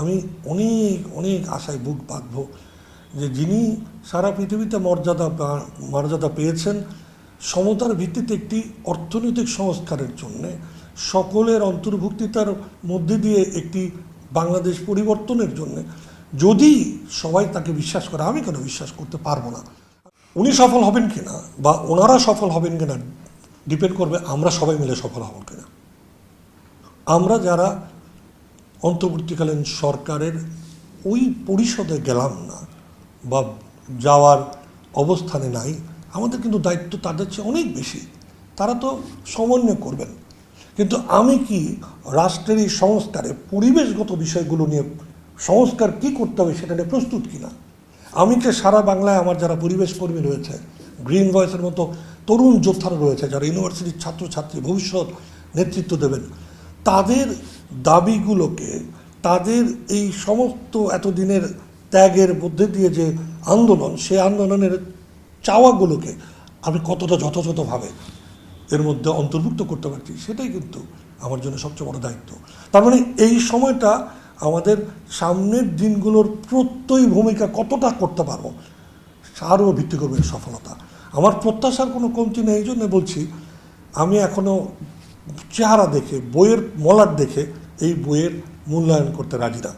আমি অনেক অনেক আশায় বুক বাঁধব যে যিনি সারা পৃথিবীতে মর্যাদা পেয়েছেন সমতার ভিত্তিতে একটি অর্থনৈতিক সংস্কারের জন্যে, সকলের অন্তর্ভুক্তিতার মধ্যে দিয়ে একটি বাংলাদেশ পরিবর্তনের জন্য, যদি সবাই তাকে বিশ্বাস করে, আমি কেন বিশ্বাস করতে পারবো না। উনি সফল হবেন কিনা বা ওনারা সফল হবেন কিনা ডিপেন্ড করবে আমরা সবাই মিলে সফল হব কিনা। আমরা যারা অন্তর্বর্তীকালীন সরকারের ওই পরিষদে গেলাম না বা যাওয়ার অবস্থানে নাই, আমাদের কিন্তু দায়িত্ব তাদের চেয়ে অনেক বেশি। তারা তো সমন্বয় করবেন, কিন্তু আমি কি রাষ্ট্রের এই সংস্কারে পরিবেশগত বিষয়গুলো নিয়ে সংস্কার কি করতে হবে সেটা নিয়ে প্রস্তুত কিনা। আমি কি সারা বাংলায় আমার যারা পরিবেশ কর্মী রয়েছে, গ্রিন ভয়েসের মতো তরুণ যোদ্ধারা রয়েছে, যারা ইউনিভার্সিটির ছাত্রছাত্রী ভবিষ্যৎ নেতৃত্ব দেবেন, তাদের দাবিগুলোকে, তাদের এই সমস্ত এতদিনের ত্যাগের মধ্যে দিয়ে যে আন্দোলন, সে আন্দোলনের চাওয়াগুলোকে আমি কতটা যথাযথভাবে এর মধ্যে অন্তর্ভুক্ত করতে পারছি, সেটাই কিন্তু আমার জন্য সবচেয়ে বড় দায়িত্ব। তার মানে এই সময়টা আমাদের সামনের দিনগুলোর প্রত্যয়ী ভূমিকা কতটা করতে পারবো তারও ভিত্তি করবে সফলতা। আমার প্রত্যাশার কোনো কমতি নেই, এই জন্য বলছি আমি এখনও চেহারা দেখে, বইয়ের মলাট দেখে এই বইয়ের মূল্যায়ন করতে রাজি না।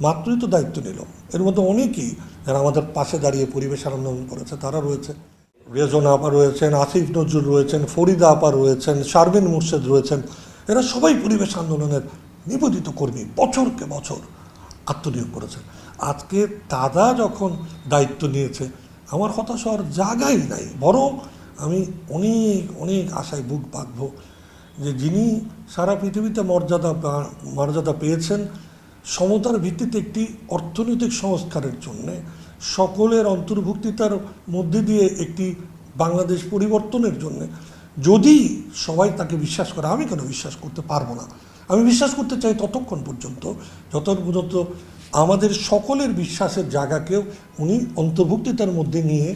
মাত্রই তো দায়িত্ব নিল, এর মধ্যে অনেকেই যারা আমাদের পাশে দাঁড়িয়ে পরিবেশ আন্দোলন করেছে তারা রয়েছে, রেজনা আপা রয়েছেন, আসিফ নজরুল রয়েছেন, ফরিদা আপা রয়েছেন, শারমিন মুর্শেদ রয়েছেন, এরা সবাই পরিবেশ আন্দোলনের নিবেদিত কর্মী, বছরকে বছর আত্মনিয়োগ করেছেন। আজকে তারা যখন দায়িত্ব নিয়েছে আমার হতাশ হওয়ার জায়গাই নাই, বরং আমি অনেক অনেক আশায় বুক বাঁধব যে যিনি সারা পৃথিবীতে মর্যাদা পেয়েছেন সমতার ভিত্তিতে একটি অর্থনৈতিক সংস্কারের জন্যে, সকলের অন্তর্ভুক্তিতার মধ্যে দিয়ে একটি বাংলাদেশ পরিবর্তনের জন্য, যদি সবাই তাকে বিশ্বাস করে, আমি কেন বিশ্বাস করতে পারবো না। আমি বিশ্বাস করতে চাই ততক্ষণ পর্যন্ত যতক্ষণ পর্যন্ত আমাদের সকলের বিশ্বাসের জায়গাকেও উনি অন্তর্ভুক্তিতার মধ্যে নিয়ে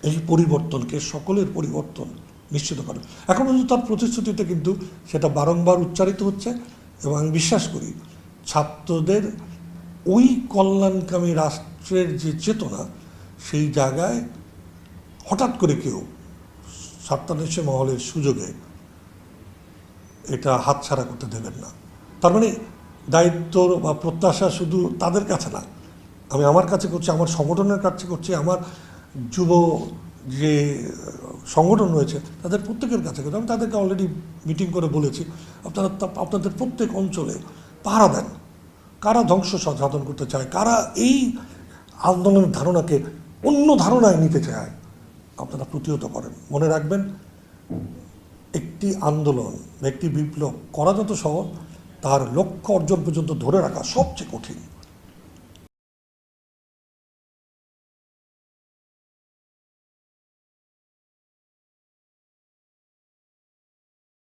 এই পরিবর্তনকে, সকলের পরিবর্তন নিশ্চিত করেন। এখন পর্যন্ত তার প্রতিশ্রুতিতে কিন্তু সেটা বারংবার উচ্চারিত হচ্ছে, এবং আমি বিশ্বাস করি ছাত্রদের ওই কল্যাণকামী রাষ্ট্রের যে চেতনা, সেই জায়গায় হঠাৎ করে কেউ স্বার্থান্বেষী মহলের সুযোগে এটা হাতছাড়া করতে দেবেন না। তার মানে দায়িত্ব বা প্রত্যাশা শুধু তাদের কাছে না, আমি আমার কাছে করছি, আমার সংগঠনের কাছে করছি, আমার যুব যে সংগঠন রয়েছে তাদের প্রত্যেকের কাছে করছি। আমি তাদেরকে অলরেডি মিটিং করে বলেছি, আপনারা আপনাদের প্রত্যেক অঞ্চলে পাহারা দেন, কারা ধ্বংস সাধন করতে চায়, কারা এই আন্দোলনের ধারণাকে অন্য ধারণায় নিতে চায়, আপনারা প্রতিহত করেন। মনে রাখবেন, একটি আন্দোলন, একটি বিপ্লব করা যত সহজ, তার লক্ষ্য অর্জন পর্যন্ত ধরে রাখা সবচেয়ে কঠিন।